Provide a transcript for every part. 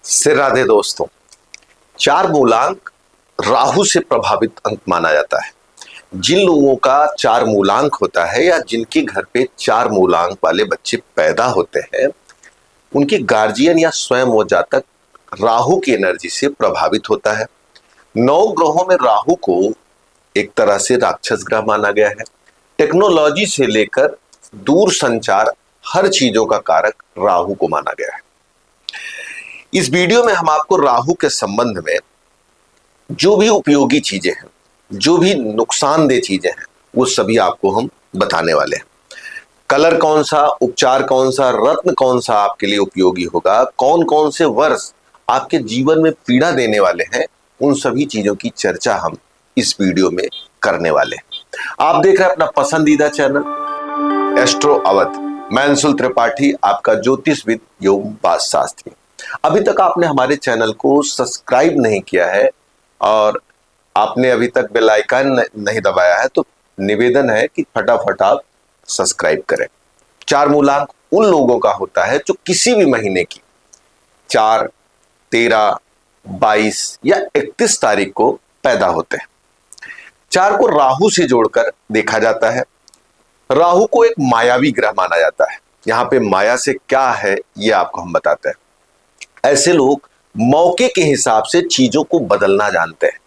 से राधे दोस्तों। चार मूलांक राहु से प्रभावित अंक माना जाता है। जिन लोगों का चार मूलांक होता है या जिनके घर पे चार मूलांक वाले बच्चे पैदा होते हैं, उनके गार्जियन या स्वयं वो जातक राहु की एनर्जी से प्रभावित होता है। 9 ग्रहों में राहु को एक तरह से राक्षस ग्रह माना गया है। टेक्नोलॉजी से लेकर दूर संचार हर चीजों का कारक राहु को माना गया है। इस वीडियो में हम आपको राहु के संबंध में जो भी उपयोगी चीजें हैं, जो भी नुकसानदेह चीजें हैं, वो सभी आपको हम बताने वाले हैं। कलर कौन सा, उपचार कौन सा, रत्न कौन सा आपके लिए उपयोगी होगा, कौन कौन से वर्ष आपके जीवन में पीड़ा देने वाले हैं, उन सभी चीजों की चर्चा हम इस वीडियो में करने वाले हैं। आप देख रहे हैं अपना पसंदीदा चैनल एस्ट्रो अवध। मैं अंशुल त्रिपाठी, आपका ज्योतिषविद एवं वास्तुशास्त्री। अभी तक आपने हमारे चैनल को सब्सक्राइब नहीं किया है और आपने अभी तक बेल आइकन नहीं दबाया है, तो निवेदन है कि फटाफट आप सब्सक्राइब करें। चार मूलांक उन लोगों का होता है जो किसी भी महीने की 4, 13, 22 या 31 तारीख को पैदा होते हैं। चार को राहु से जोड़कर देखा जाता है। राहु को एक मायावी ग्रह माना जाता है। यहां पे माया से क्या है ये आपको हम बताते हैं। ऐसे लोग मौके के हिसाब से चीजों को बदलना जानते हैं।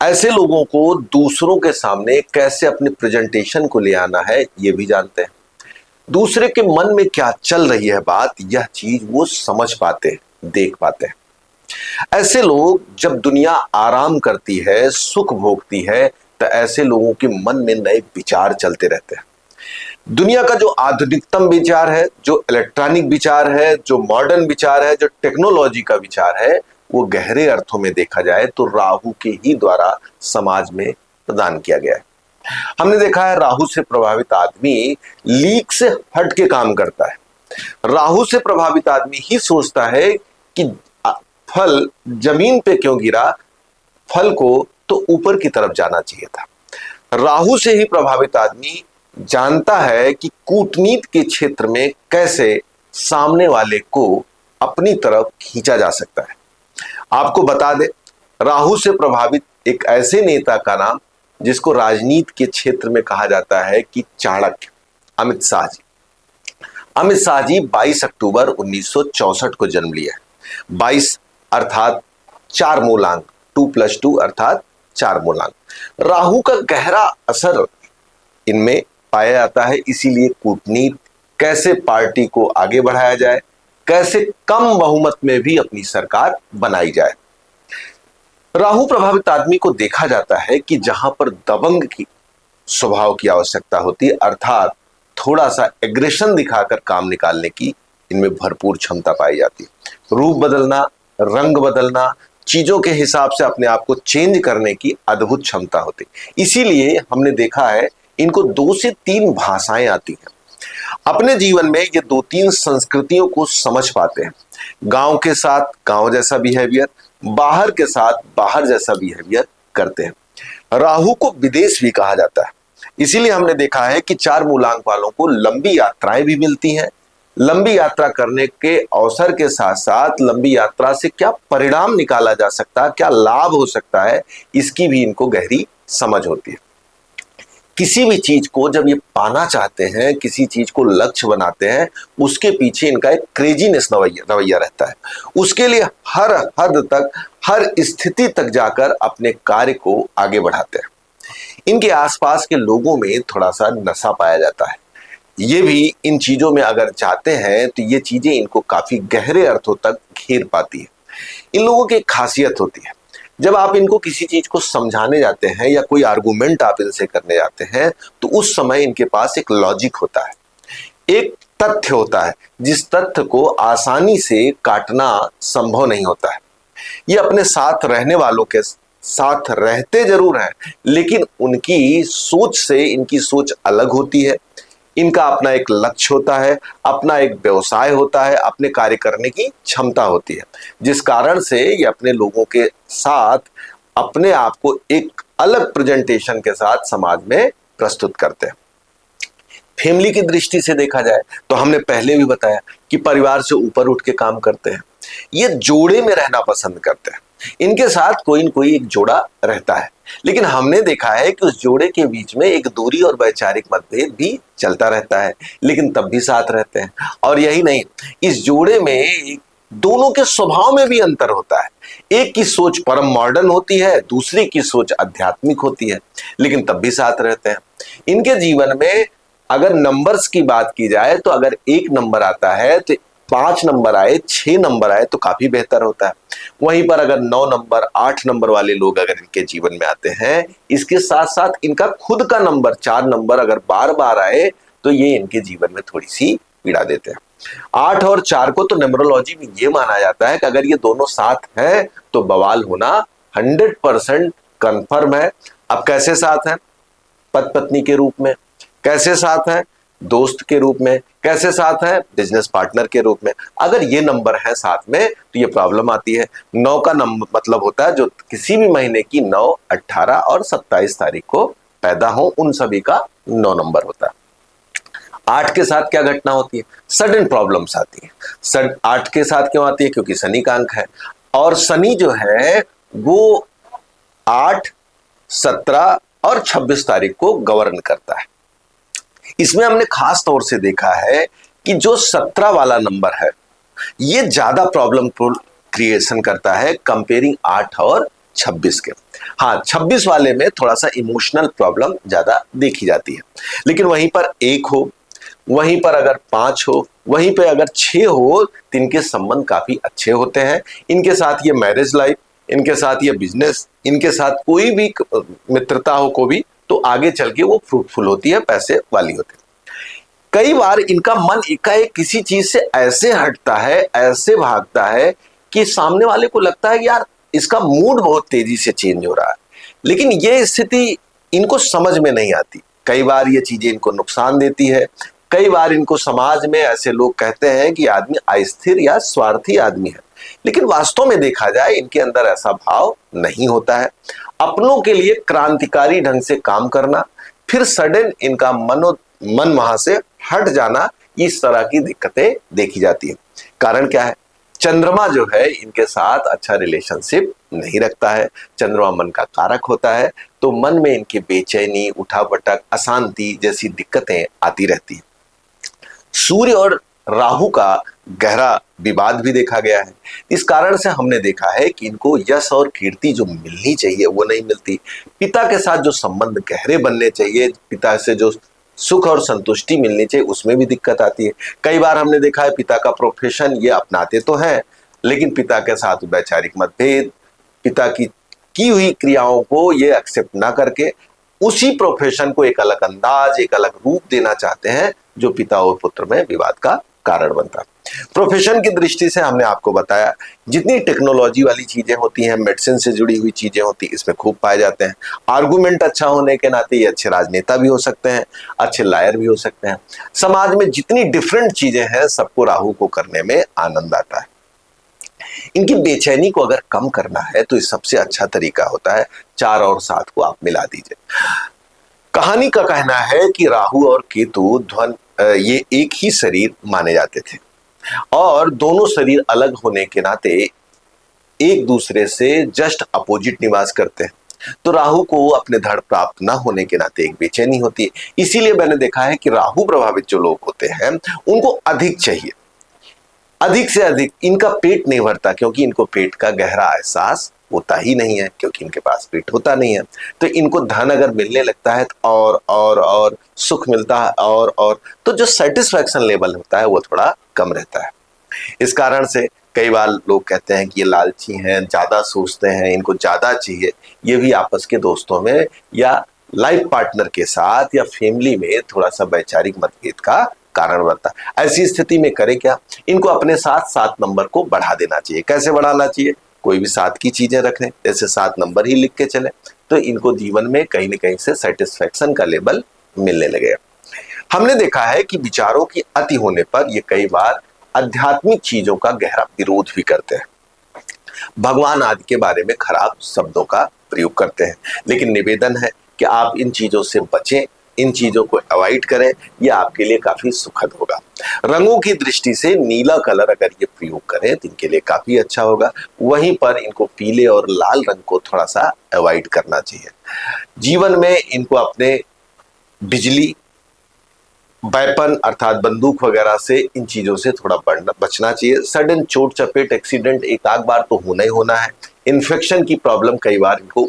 ऐसे लोगों को दूसरों के सामने कैसे अपने प्रेजेंटेशन को ले आना है ये भी जानते हैं। दूसरे के मन में क्या चल रही है बात, यह चीज वो समझ पाते हैं, देख पाते हैं। ऐसे लोग जब दुनिया आराम करती है, सुख भोगती है, तो ऐसे लोगों के मन में नए विचार चलते रहते हैं। दुनिया का जो आधुनिकतम विचार है, जो इलेक्ट्रॉनिक विचार है, जो मॉडर्न विचार है, जो टेक्नोलॉजी का विचार है, वो गहरे अर्थों में देखा जाए तो राहु के ही द्वारा समाज में प्रदान किया गया है। हमने देखा है राहु से प्रभावित आदमी लीक से हट के काम करता है। राहु से प्रभावित आदमी ही सोचता है कि फल जमीन पे क्यों गिरा, फल को तो ऊपर की तरफ जाना चाहिए था। राहु से ही प्रभावित आदमी जानता है कि कूटनीति के क्षेत्र में कैसे सामने वाले को अपनी तरफ खींचा जा सकता है। आपको बता दें, राहु से प्रभावित एक ऐसे नेता का नाम जिसको राजनीति के क्षेत्र में कहा जाता है कि चाणक्य, अमित शाह जी। अमित शाह जी 22 अक्टूबर 1964 को जन्म लिया है। 22 अर्थात 4 मूलांक, 2+2 अर्थात 4 मूलांक। राहु का गहरा असर इनमें पाया जाता है। इसीलिए कूटनीति, कैसे पार्टी को आगे बढ़ाया जाए, कैसे कम बहुमत में भी अपनी सरकार बनाई जाए। राहु प्रभावित आदमी को देखा जाता है कि जहां पर दबंग की स्वभाव की आवश्यकता होती है, अर्थात थोड़ा सा एग्रेशन दिखाकर काम निकालने की इनमें भरपूर क्षमता पाई जाती है। रूप बदलना, रंग बदलना, चीजों के हिसाब से अपने आप को चेंज करने की अद्भुत क्षमता होती है। इसीलिए हमने देखा है इनको 2 से 3 भाषाएं आती हैं। अपने जीवन में ये 2-3 संस्कृतियों को समझ पाते हैं। गांव के साथ गांव जैसा बिहेवियर, बाहर के साथ बाहर जैसा बिहेवियर करते हैं। राहु को विदेश भी कहा जाता है। इसीलिए हमने देखा है कि 4 मूलांक वालों को लंबी यात्राएं भी मिलती हैं। लंबी यात्रा करने के अवसर के साथ साथ लंबी यात्रा से क्या परिणाम निकाला जा सकता है, क्या लाभ हो सकता है, इसकी भी इनको गहरी समझ होती है। किसी भी चीज को जब ये पाना चाहते हैं, किसी चीज को लक्ष्य बनाते हैं, उसके पीछे इनका एक क्रेजीनेस रवैया रहता है। उसके लिए हर हद तक, हर स्थिति तक जाकर अपने कार्य को आगे बढ़ाते हैं। इनके आसपास के लोगों में थोड़ा सा नशा पाया जाता है। ये भी इन चीजों में अगर जाते हैं तो ये चीजें इनको काफी गहरे अर्थों तक घेर पाती है। इन लोगों की एक खासियत होती है, जब आप इनको किसी चीज को समझाने जाते हैं या कोई आर्गुमेंट आप इनसे करने जाते हैं, तो उस समय इनके पास एक लॉजिक होता है, एक तथ्य होता है, जिस तथ्य को आसानी से काटना संभव नहीं होता है। ये अपने साथ रहने वालों के साथ रहते जरूर हैं, लेकिन उनकी सोच से इनकी सोच अलग होती है। इनका अपना एक लक्ष्य होता है, अपना एक व्यवसाय होता है, अपने कार्य करने की क्षमता होती है, जिस कारण से ये अपने लोगों के साथ अपने आप को एक अलग प्रेजेंटेशन के साथ समाज में प्रस्तुत करते हैं। फैमिली की दृष्टि से देखा जाए तो हमने पहले भी बताया कि परिवार से ऊपर उठ के काम करते हैं। ये जोड़े में रहना पसंद करते हैं। इनके साथ कोई न कोई एक जोड़ा रहता है, लेकिन हमने देखा है कि उस जोड़े के बीच में एक दूरी और वैचारिक मतभेद भी चलता रहता है, लेकिन तब भी साथ रहते हैं। और यही नहीं, इस जोड़े में दोनों के स्वभाव में भी अंतर होता है। एक की सोच परम मॉडर्न होती है, दूसरी की सोच आध्यात्मिक होती है, लेकिन तब भी साथ रहते हैं। इनके जीवन में अगर नंबर्स की बात की जाए तो अगर 1 नंबर आता है तो 5 नंबर आए, 6 नंबर आए तो काफी बेहतर होता है। वहीं पर अगर 9 नंबर, 8 नंबर वाले लोग अगर इनके जीवन में आते हैं, इसके साथ साथ इनका खुद का नंबर 4 नंबर अगर बार बार आए तो ये इनके जीवन में थोड़ी सी पीड़ा देते हैं। 8 और 4 को तो न्यूमरोलॉजी में ये माना जाता है कि अगर ये दोनों साथ हैं तो बवाल होना 100% कंफर्म है। अब कैसे साथ हैं? पति पत्नी के रूप में, कैसे साथ हैं दोस्त के रूप में, कैसे साथ हैं बिजनेस पार्टनर के रूप में। अगर ये नंबर है साथ में तो ये प्रॉब्लम आती है। 9 का नंबर मतलब होता है जो किसी भी महीने की 9, 18 और 27 तारीख को पैदा हो, उन सभी का 9 नंबर होता है। 8 के साथ क्या घटना होती है? सडन प्रॉब्लम्स आती है। 8 के साथ क्यों आती है? क्योंकि शनि का अंक है, और शनि जो है वो 8, 17 और 26 तारीख को गवर्न करता है। इसमें हमने खास तौर से देखा है कि जो 17 वाला नंबर है ये ज्यादा प्रॉब्लम क्रिएशन करता है कंपेयरिंग 8 और 26 के। हाँ, 26 वाले में थोड़ा सा इमोशनल प्रॉब्लम ज्यादा देखी जाती है, लेकिन वहीं पर 1 हो, वहीं पर अगर 5 हो, वहीं पे अगर 6 हो तो इनके संबंध काफी अच्छे होते हैं। इनके साथ ये मैरिज लाइफ, इनके साथ ये बिजनेस, इनके साथ कोई भी मित्रता हो को भी, तो आगे चल के वो फ्रूटफुल होती है, पैसे वाली होती है। कई बार इनका मन एकाएक किसी चीज से ऐसे हटता है, ऐसे भागता है कि सामने वाले को लगता है कि यार इसका मूड बहुत तेजी से चेंज हो रहा है, लेकिन ये स्थिति इनको समझ में नहीं आती। कई बार ये चीजें इनको नुकसान देती है। कई बार इनको समाज में ऐसे लोग कहते हैं कि आदमी अस्थिर या स्वार्थी आदमी है, लेकिन वास्तव में देखा जाए इनके अंदर ऐसा भाव नहीं होता है। अपनों के लिए क्रांतिकारी ढंग से काम करना, फिर सडन इनका मन वहां से हट जाना, इस तरह की दिक्कतें देखी जाती है। कारण क्या है? चंद्रमा जो है इनके साथ अच्छा रिलेशनशिप नहीं रखता है। चंद्रमा मन का कारक होता है, तो मन में इनकी बेचैनी, उठापटक, अशांति जैसी दिक्कतें आती रहती हैं। सूर्य और राहु का गहरा विवाद भी देखा गया है। इस कारण से हमने देखा है कि इनको यश और कीर्ति जो मिलनी चाहिए वो नहीं मिलती। पिता के साथ जो संबंध गहरे बनने चाहिए, पिता से जो सुख और संतुष्टि मिलनी चाहिए, उसमें भी दिक्कत आती है। कई बार हमने देखा है पिता का प्रोफेशन ये अपनाते तो हैं, लेकिन पिता के साथ वैचारिक मतभेद, पिता की हुई क्रियाओं को ये एक्सेप्ट ना करके उसी प्रोफेशन को एक अलग अंदाज, एक अलग रूप देना चाहते हैं, जो पिता और पुत्र में विवाद का कारण बनता है। प्रोफेशन की दृष्टि से हमने आपको बताया, जितनी टेक्नोलॉजी वाली चीजें होती हैं, मेडिसिन से जुड़ी हुई चीजें होती हैं, इसमें खूब पाए जाते हैं। आर्गुमेंट अच्छा होने के नाते ये अच्छे राजनेता भी हो सकते हैं, अच्छे लायर भी हो सकते हैं। समाज में जितनी डिफरेंट चीजें हैं, सबको राहु को करने में आनंद आता है। इनकी बेचैनी को अगर कम करना है तो सबसे अच्छा तरीका होता है 4 और 7 को आप मिला दीजिए। कहानी का कहना है कि राहु और केतु ये एक ही शरीर माने जाते थे, और दोनों शरीर अलग होने के नाते एक दूसरे से जस्ट अपोजिट निवास करते हैं। तो राहु को अपने धड़ प्राप्त न होने के नाते एक बेचैनी होती है। इसीलिए मैंने देखा है कि राहु प्रभावित जो लोग होते हैं उनको अधिक चाहिए, अधिक से अधिक। इनका पेट नहीं भरता, क्योंकि इनको पेट का गहरा एहसास होता ही नहीं है, क्योंकि इनके पास पेट होता नहीं है। तो इनको धन अगर मिलने लगता है तो और सुख मिलता है, और तो जो सेटिस्फैक्शन लेवल होता है वो थोड़ा कम रहता है। इस कारण से कई बार लोग कहते हैं कि ये लालची हैं, ज्यादा सोचते हैं, इनको ज्यादा चाहिए। ये भी आपस के दोस्तों में या लाइफ पार्टनर के साथ या फैमिली में थोड़ा सा वैचारिक मतभेद का कारण बनता है। ऐसी स्थिति में करें क्या? इनको अपने साथ 7 नंबर को बढ़ा देना चाहिए। कैसे बढ़ाना चाहिए? कोई भी 7 की चीजें रखें, जैसे 7 नंबर ही लिख के चले, तो इनको जीवन में कहीं न कहीं से सेटिस्फैक्शन का लेवल मिलने लगेगा। हमने देखा है कि विचारों की अति होने पर ये कई बार आध्यात्मिक चीजों का गहरा विरोध भी करते हैं, भगवान आदि के बारे में खराब शब्दों का प्रयोग करते हैं। लेकिन निवेदन है कि आप इन चीजों से बचें, इन चीजों को अवॉइड करें, यह आपके लिए काफी सुखद होगा। रंगों की दृष्टि से नीला कलर अगर ये प्रयोग करें तो इनके लिए काफी अच्छा होगा। वहीं पर इनको पीले और लाल रंग को थोड़ा सा अवॉइड करना चाहिए। जीवन में इनको अपने बिजली, वेपन अर्थात बंदूक वगैरह से, इन चीजों से थोड़ा बचना चाहिए। सडन चोट चपेट एक्सीडेंट एक आध बार तो होना ही होना है। इन्फेक्शन की प्रॉब्लम कई बार इनको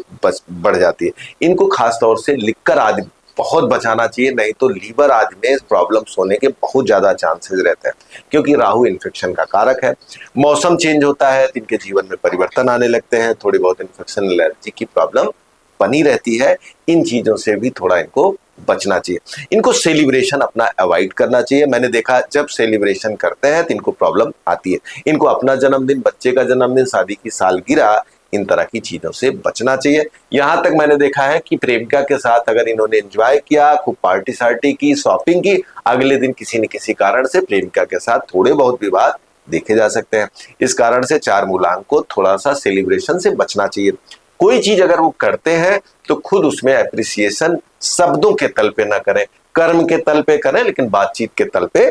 बढ़ जाती है। इनको खास तौर से लिक्कर आदि बहुत बचाना चाहिए, नहीं तो लीवर आदि में प्रॉब्लम्स होने के बहुत ज्यादा चांसेस रहते हैं, क्योंकि राहु इन्फेक्शन का कारक है। मौसम चेंज होता है तो इनके जीवन में परिवर्तन आने लगते हैं, थोड़ी बहुत इन्फेक्शन, एलर्जी की प्रॉब्लम बनी रहती है। इन चीजों से भी थोड़ा इनको बचना चाहिए। इनको सेलिब्रेशन अपना अवॉइड करना चाहिए। मैंने देखा जब सेलिब्रेशन करते हैं तो इनको प्रॉब्लम आती है। इनको अपना जन्मदिन, बच्चे का जन्मदिन, शादी की सालगिरह, इन तरह की चीजों से बचना चाहिए। यहां तक मैंने देखा है कि प्रेमिका के साथ अगर इन्होंने एंजॉय किया, खूब पार्टी सार्टी की, शॉपिंग की, अगले दिन किसी न किसी कारण से प्रेमिका के साथ थोड़े बहुत विवाद देखे जा सकते हैं। इस कारण से चार मूलांक को थोड़ा सा सेलिब्रेशन से बचना चाहिए। कोई चीज अगर वो करते हैं तो खुद उसमें एप्रिसिएशन शब्दों के तल पे ना करें, कर्म के तल पे करें, लेकिन बातचीत के तल पे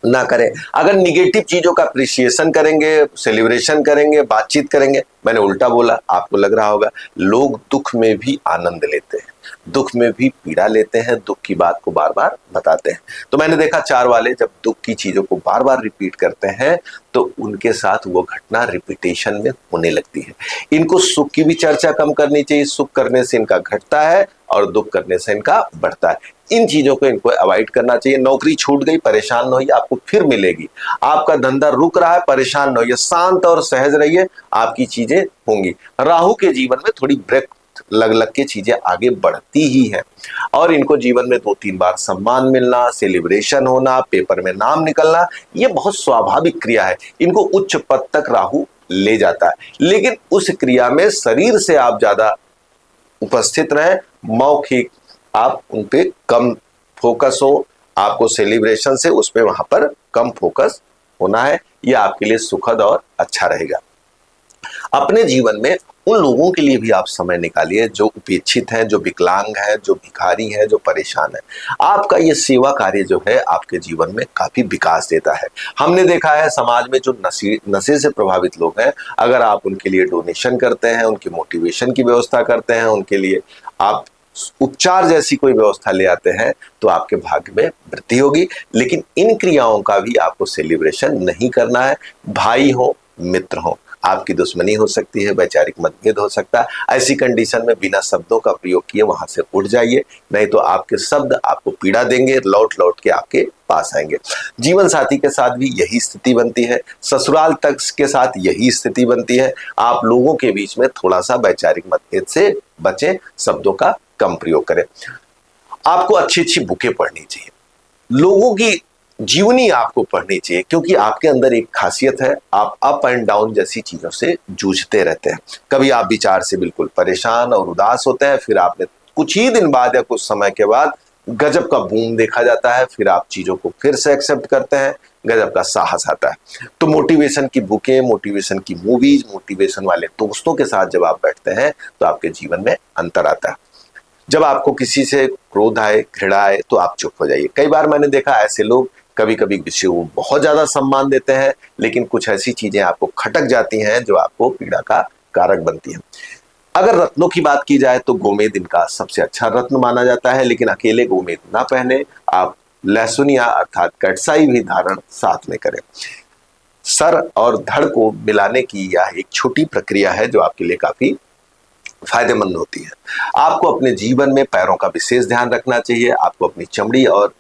ना करें। अगर निगेटिव चीजों का अप्रिसिएशन करेंगे, सेलिब्रेशन करेंगे, बातचीत करेंगे, मैंने उल्टा बोला, आपको लग रहा होगा, लोग दुख में भी आनंद लेते हैं, दुख में भी पीड़ा लेते हैं, दुख की बात को बार बार बताते हैं। तो मैंने देखा चार वाले जब दुख की चीजों को बार बार रिपीट करते हैं तो उनके साथ वो घटना रिपीटेशन में होने लगती है। इनको सुख की भी चर्चा कम करनी चाहिए। सुख करने से इनका घटता है और दुख करने से इनका बढ़ता है। इन चीजों को इनको अवॉइड करना चाहिए। नौकरी छूट गई, परेशान न होइए, आपको फिर मिलेगी। आपका धंधा रुक रहा है, परेशान न होइए, शांत और सहज रहिए, आपकी चीजें होंगी। राहु के जीवन में थोड़ी ब्रेक लग लग के चीजें आगे बढ़ती ही है, और इनको जीवन में 2-3 बार सम्मान मिलना, सेलिब्रेशन होना, पेपर में नाम निकलना, ये बहुत स्वाभाविक क्रिया है। इनको उच्च पद तक राहु ले जाता है, लेकिन उस क्रिया में शरीर से आप ज्यादा उपस्थित रहें, मौखिक आप उन पे कम फोकस हो, आपको सेलिब्रेशन से उस पे वहां पर कम फोकस होना है। यह आपके लिए सुखद और अच्छा रहेगा। अपने जीवन में उन लोगों के लिए भी आप समय निकालिए जो उपेक्षित हैं, जो विकलांग हैं, जो भिखारी हैं, जो परेशान हैं। आपका ये सेवा कार्य जो है आपके जीवन में काफी विकास देता है। हमने देखा है समाज में जो नशे से प्रभावित लोग हैं, अगर आप उनके लिए डोनेशन करते हैं, उनके मोटिवेशन की व्यवस्था करते हैं, उनके लिए आप उपचार जैसी कोई व्यवस्था ले आते हैं, तो आपके भाग्य में वृद्धि होगी। लेकिन इन क्रियाओं का भी आपको सेलिब्रेशन नहीं करना है। भाई हो, मित्र हो, आपकी दुश्मनी हो सकती है, वैचारिक मतभेद हो सकता है। ऐसी कंडीशन में बिना शब्दों का प्रयोग किए वहां से उठ जाइए, नहीं तो आपके शब्द आपको पीड़ा देंगे, लौट लौट के आपके पास आएंगे। जीवन साथी के साथ भी यही स्थिति बनती है, ससुराल तक के साथ यही स्थिति बनती है। आप लोगों के बीच में थोड़ा सा वैचारिक मतभेद से बचें, शब्दों का कम प्रयोग करें। आपको अच्छी अच्छी बुकें पढ़नी चाहिए, लोगों की जीवनी आपको पढ़नी चाहिए, क्योंकि आपके अंदर एक खासियत है, आप अप एंड डाउन जैसी चीजों से जूझते रहते हैं। कभी आप विचार से बिल्कुल परेशान और उदास होते हैं, फिर आपने कुछ ही दिन बाद या कुछ समय के बाद गजब का बूम देखा जाता है, फिर आप चीजों को फिर से एक्सेप्ट करते हैं, गजब का साहस आता है। तो मोटिवेशन की बुकें, मोटिवेशन की मूवीज, मोटिवेशन वाले दोस्तों के साथ जब आप बैठते हैं तो आपके जीवन में अंतर आता है। जब आपको किसी से क्रोध आए, घृणा आए, तो आप चुप हो जाइए। कई बार मैंने देखा ऐसे लोग कभी कभी किसी को बहुत ज्यादा सम्मान देते हैं, लेकिन कुछ ऐसी चीजें आपको खटक जाती हैं जो आपको पीड़ा का कारक बनती हैं। अगर रत्नों की बात की जाए तो गोमेद इनका सबसे अच्छा रत्न माना जाता है, लेकिन अकेले गोमेद ना पहने, आप लहसुनिया अर्थात कटसाई भी धारण साथ में करें। सर और धड़ को मिलाने की यह एक छोटी प्रक्रिया है जो आपके लिए काफी फायदेमंद होती है। आपको अपने जीवन में पैरों का विशेष ध्यान रखना चाहिए। आपको अपनी चमड़ी और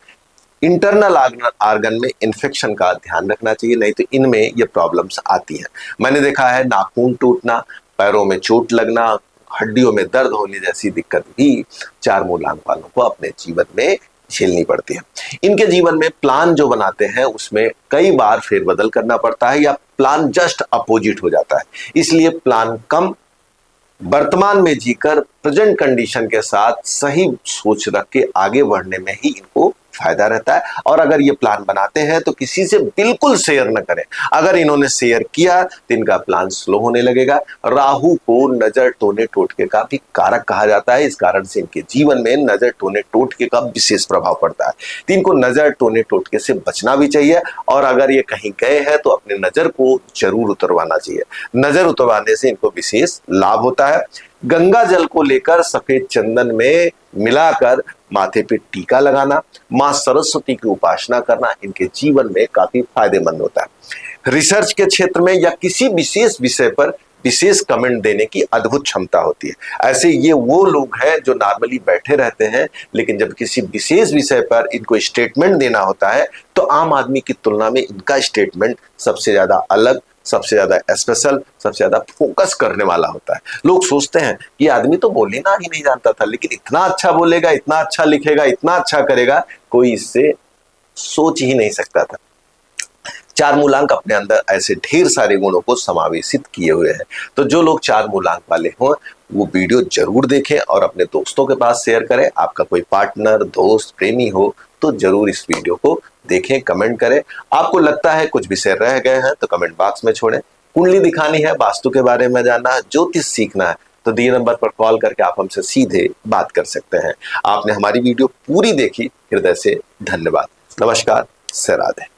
इंटरनल आर्गन में इन्फेक्शन का ध्यान रखना चाहिए, नहीं तो इनमें ये प्रॉब्लम्स आती हैं। मैंने देखा है नाखून टूटना, पैरों में चोट लगना, हड्डियों में दर्द होने जैसी दिक्कत भी चार मूलांक वालों को अपने जीवन में झेलनी पड़ती है। इनके जीवन में प्लान जो बनाते हैं उसमें कई बार फेरबदल करना पड़ता है, या प्लान जस्ट अपोजिट हो जाता है। इसलिए प्लान कम, वर्तमान में जीकर प्रेजेंट कंडीशन के साथ सही सोच रख के आगे बढ़ने में ही इनको फायदा रहता है। और अगर ये प्लान बनाते हैं तो किसी से बिल्कुल शेयर न करें। अगर इन्होंने शेयर किया तो इनका प्लान स्लो होने लगेगा। राहु को नजर टोने टोटके का भी कारक कहा जाता है, इस कारण से इनके जीवन में नजर टोने टोटके का विशेष प्रभाव पड़ता है। तो इनको नजर टोने टोटके से बचना भी चाहिए, और अगर ये कहीं गए हैं तो अपने नजर को जरूर उतरवाना चाहिए। नजर उतरवाने से इनको विशेष लाभ होता है। गंगा जल को लेकर सफेद चंदन में मिलाकर माथे पे टीका लगाना, मां सरस्वती की उपासना करना इनके जीवन में काफी फायदेमंद होता है। रिसर्च के क्षेत्र में या किसी विशेष विषय पर विशेष कमेंट देने की अद्भुत क्षमता होती है। ऐसे ये वो लोग हैं जो नॉर्मली बैठे रहते हैं, लेकिन जब किसी विशेष विषय पर इनको स्टेटमेंट देना होता है तो आम आदमी की तुलना में इनका स्टेटमेंट सबसे ज्यादा अलग, सबसे ज्यादा स्पेशल, सबसे ज्यादा फोकस करने वाला होता है। लोग सोचते हैं कि आदमी तो बोलना ही नहीं जानता था, लेकिन इतना अच्छा बोलेगा, इतना अच्छा लिखेगा, इतना अच्छा करेगा, कोई इससे सोच ही नहीं सकता था। चार मूलांक अपने अंदर ऐसे ढेर सारे गुणों को समावेशित किए हुए हैं। तो जो लोग चार मूलांक वाले हों वो वीडियो जरूर देखें और अपने दोस्तों के पास शेयर करें। आपका कोई पार्टनर, दोस्त, प्रेमी हो तो जरूर इस वीडियो को देखें, कमेंट करें। आपको लगता है कुछ विषय रह गए हैं तो कमेंट बॉक्स में छोड़ें। कुंडली दिखानी है, वास्तु के बारे में जानना है, ज्योतिष सीखना है तो दिए नंबर पर कॉल करके आप हमसे सीधे बात कर सकते हैं। आपने हमारी वीडियो पूरी देखी, हृदय से धन्यवाद। नमस्कार, से राधे।